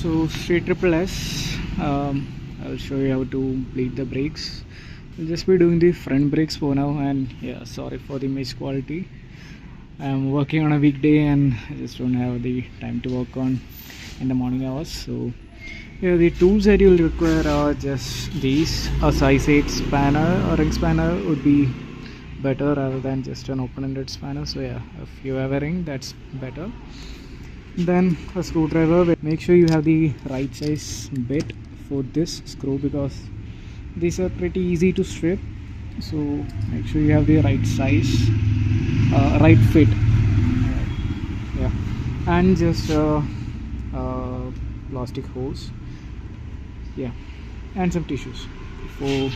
So straight triple S, I'll show you how to bleed the brakes. I'll just be doing the front brakes for now, and yeah, sorry for the image quality. I'm working on a weekday and I just don't have the time to work on in the morning hours. So yeah, the tools that you'll require are just these. A size 8 spanner or ring spanner would be better rather than just an open-ended spanner. So yeah, if you have a ring, that's better. Then a screwdriver. Make sure you have the right size bit for this screw because these are pretty easy to strip. So make sure you have the right size, right fit. Yeah, and just a plastic hose. Yeah, and some tissues for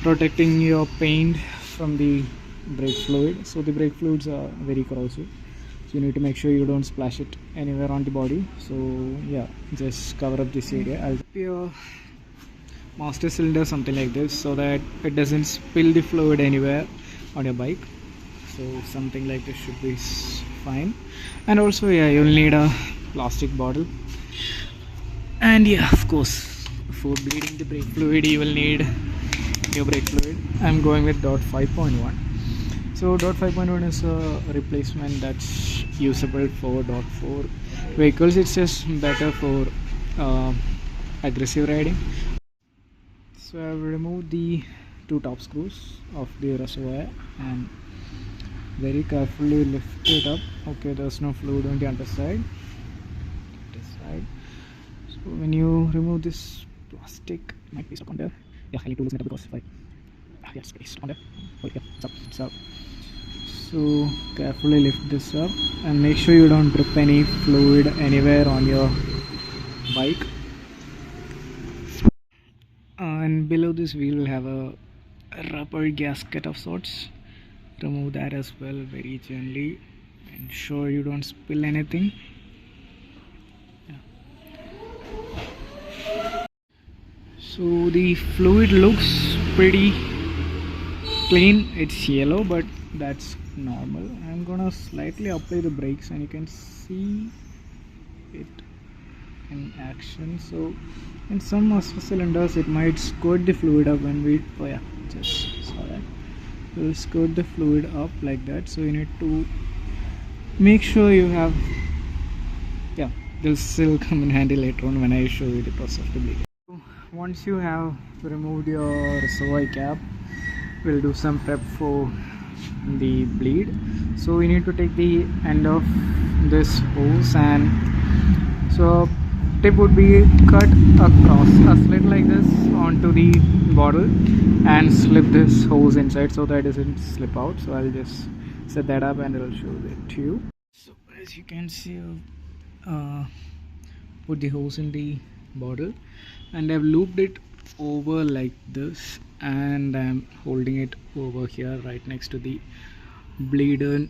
protecting your paint from the brake fluid. So the brake fluids are very corrosive, so you need to make sure you don't splash it anywhere on the body. So yeah, just cover up this area. I'll keep your master cylinder something like this so that it doesn't spill the fluid anywhere on your bike. So something like this should be fine. And also yeah, you'll need a plastic bottle, and yeah, of course, for bleeding the brake fluid you will need your brake fluid. I'm going with dot 5.1. So dot 5.1 is a replacement that's usable for dot 4 vehicles. It's just better for aggressive riding. So I've removed the two top screws of the reservoir and very carefully lift it up. Okay, there's no fluid on the underside. This side. So when you remove this plastic, it might be stuck on there. Yeah, I need to loosen it up because if I yeah, it's stuck on there. Oh yeah, it's up. So carefully lift this up and make sure you don't drip any fluid anywhere on your bike. And below this wheel will have a rubber gasket of sorts. Remove that as well very gently. Ensure you don't spill anything. Yeah. So the fluid looks pretty clean. It's yellow, but that's normal. I'm gonna slightly apply the brakes and you can see it in action. So in some master cylinders it might squirt the fluid up when we just saw that. We'll squirt the fluid up like that. So you need to make sure you have they'll still come in handy later on when I show you the process of the bleeding. So once you have removed your reservoir cap, we'll do some prep for the bleed. So we need to take the end of this hose, and so tip would be cut across a slit like this onto the bottle and slip this hose inside so that it doesn't slip out. So I'll just set that up and I'll show it to you. So as you can see, put the hose in the bottle and I've looped it over like this, and I'm holding it over here right next to the bleeder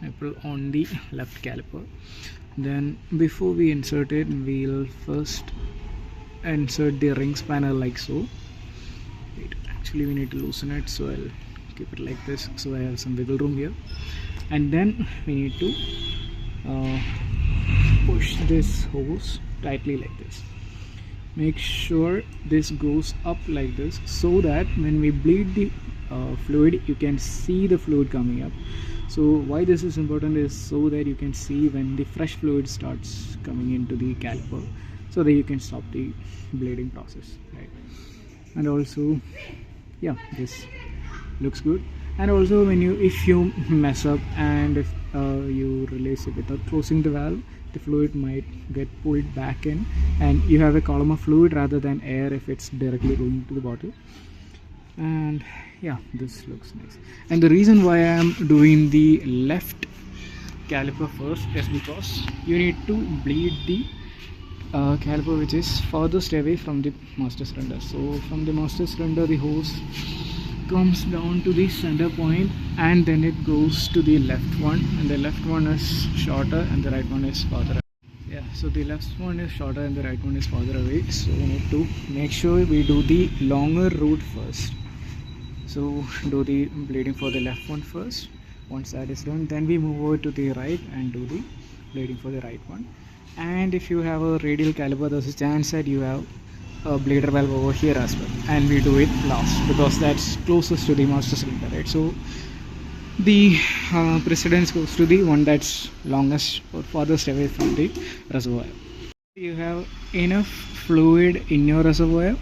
nipple on the left caliper. Then before we insert it, we'll first insert the ring spanner like so. Wait, actually we need to loosen it, so I'll keep it like this so I have some wiggle room here. And then we need to push this hose tightly like this. Make sure this goes up like this so that when we bleed the fluid, you can see the fluid coming up. So why this is important is so that you can see when the fresh fluid starts coming into the caliper, so that you can stop the bleeding process, right? And also yeah, this looks good. And also if you mess up and if you release it without closing the valve, the fluid might get pulled back in and you have a column of fluid rather than air if it's directly going to the bottle. And yeah, this looks nice. And the reason why I am doing the left caliper first is because you need to bleed the caliper which is farthest away from the master cylinder. So from the master cylinder, the hose comes down to the center point and then it goes to the left one, and the left one is shorter and the right one is farther away. Yeah, so the left one is shorter and the right one is farther away, so we need to make sure we do the longer route first. So do the bleeding for the left one first. Once that is done, then we move over to the right and do the bleeding for the right one. And if you have a radial caliper, there's a chance that you have a blader valve over here as well, and we do it last because that's closest to the master cylinder, right? So the precedence goes to the one that's longest or farthest away from the reservoir. You have enough fluid in your reservoir.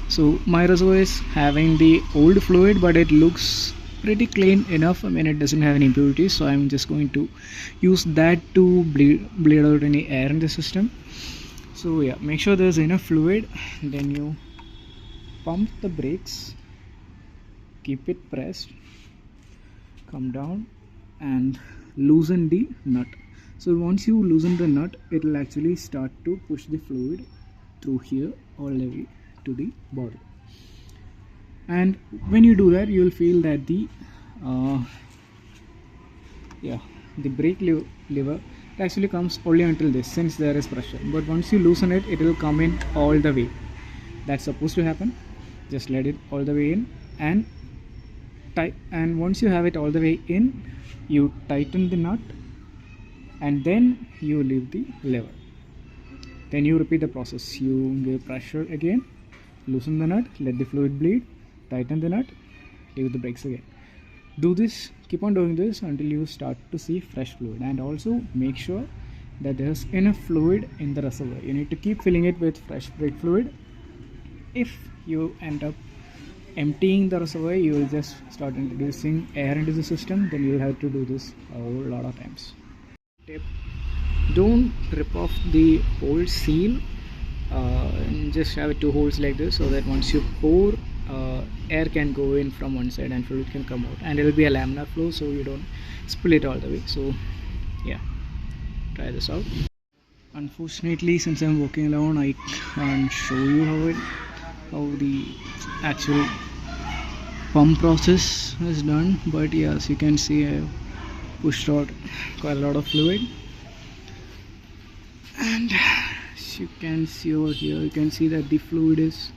So my reservoir is having the old fluid, but it looks pretty clean enough. I mean, it doesn't have any impurities, so I'm just going to use that to bleed out any air in the system. So yeah, make sure there's enough fluid. Then you pump the brakes, keep it pressed, come down and loosen the nut. So once you loosen the nut, it will actually start to push the fluid through here all the way to the bottle. And when you do that, you will feel that the brake lever actually comes only until this, since there is pressure. But once you loosen it, it will come in all the way. That's supposed to happen. Just let it all the way in and tight. And once you have it all the way in, you tighten the nut and then you leave the lever. Then you repeat the process. You give pressure again, loosen the nut, let the fluid bleed, tighten the nut, leave the brakes again. Do this, keep on doing this until you start to see fresh fluid. And also make sure that there's enough fluid in the reservoir. You need to keep filling it with fresh brake fluid. If you end up emptying the reservoir, you will just start introducing air into the system. Then you will have to do this a whole lot of times. Tip: don't rip off the old seal. Just have two holes like this, so that once you pour, air can go in from one side and fluid can come out, and it will be a laminar flow, so you don't spill it all the way. So yeah, try this out. Unfortunately, since I'm working alone, I can't show you how the actual pump process is done, but yeah, as you can see, I've pushed out quite a lot of fluid. And as you can see over here, you can see that the fluid is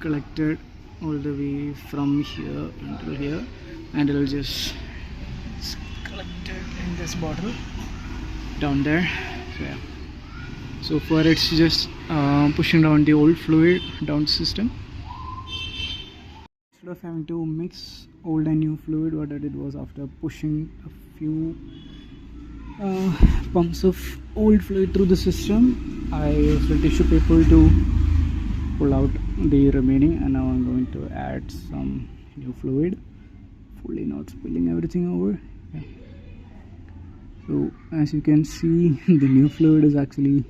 collected all the way from here until here, and it'll just collected in this bottle down there. So yeah, so far it's just pushing down the old fluid down the system. Instead of having to mix old and new fluid, what I did was, after pushing a few pumps of old fluid through the system, I used a tissue paper to pull out the remaining, and now I'm going to add some new fluid, fully not spilling everything over. Yeah. So as you can see, the new fluid is actually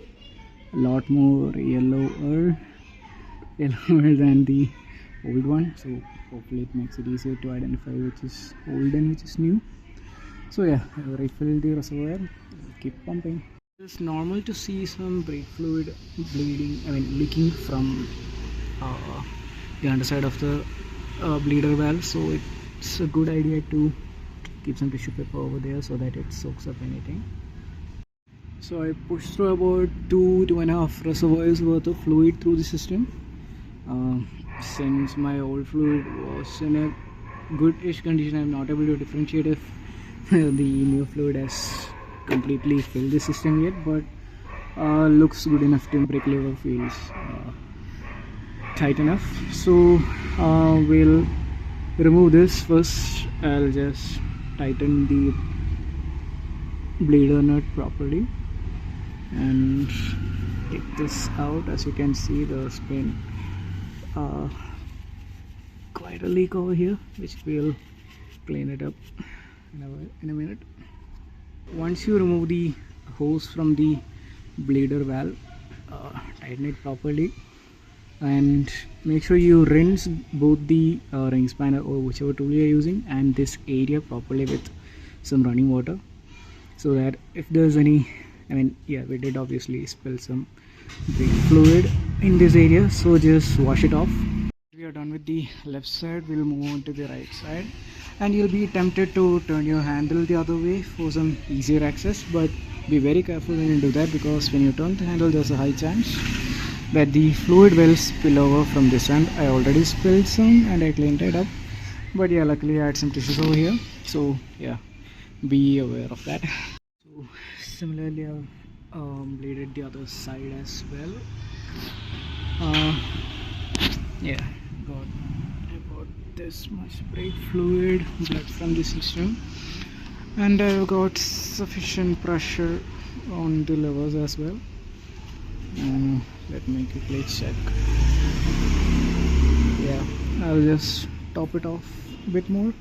a lot more yellower than the old one, so hopefully it makes it easier to identify which is old and which is new. So yeah, I refill the reservoir, keep pumping. It's normal to see some brake fluid leaking from the underside of the bleeder valve, so it's a good idea to keep some tissue paper over there so that it soaks up anything. So I pushed through about 2.5 reservoirs worth of fluid through the system. Since my old fluid was in a good-ish condition, I'm not able to differentiate if the new fluid has completely filled the system yet, but looks good enough. The brake lever feels tight enough. So we'll remove this first. I'll just tighten the bleeder nut properly and take this out. As you can see, there's been quite a leak over here, which we'll clean it up in a minute. Once you remove the hose from the bleeder valve, tighten it properly and make sure you rinse both the ring spanner or whichever tool you're using and this area properly with some running water, so that if there's any, we did obviously spill some brake fluid in this area, so just wash it off. We are done with the left side, we'll move on to the right side, and you'll be tempted to turn your handle the other way for some easier access, but be very careful when you do that, because when you turn the handle, there's a high chance that the fluid will spill over from this end. I already spilled some and I cleaned it up, but yeah, luckily I had some tissues over here, so yeah, be aware of that. So similarly, I've bleeded the other side as well. uh, yeah, got about this much brake fluid, blood from the system, and I've got sufficient pressure on the levers as well. Let me quickly check. Yeah, I'll just top it off a bit more.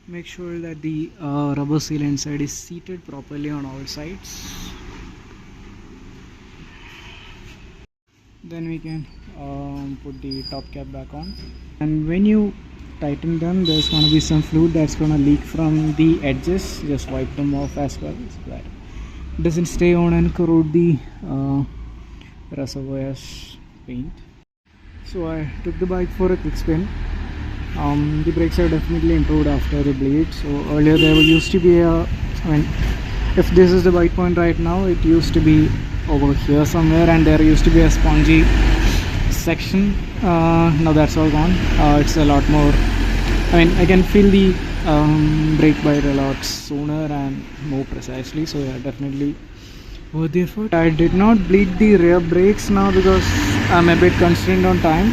Make sure that the rubber seal inside is seated properly on all sides. Then we can put the top cap back on, and when you tighten them, there's going to be some fluid that's going to leak from the edges. Just wipe them off as well so that it doesn't stay on and corrode the reservoir's paint. So I took the bike for a quick spin. The brakes are definitely improved after the bleed. So earlier there used to be if this is the bite point right now, it used to be over here somewhere, and there used to be a spongy section. Now that's all gone. It's a lot more, I can feel the brake bite a lot sooner and more precisely. So yeah, definitely worth the effort. I did not bleed the rear brakes now because I'm a bit constrained on time.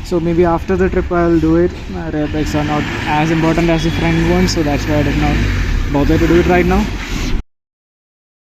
So maybe after the trip I'll do it. My rear brakes are not as important as the front ones, so that's why I did not bother to do it right now.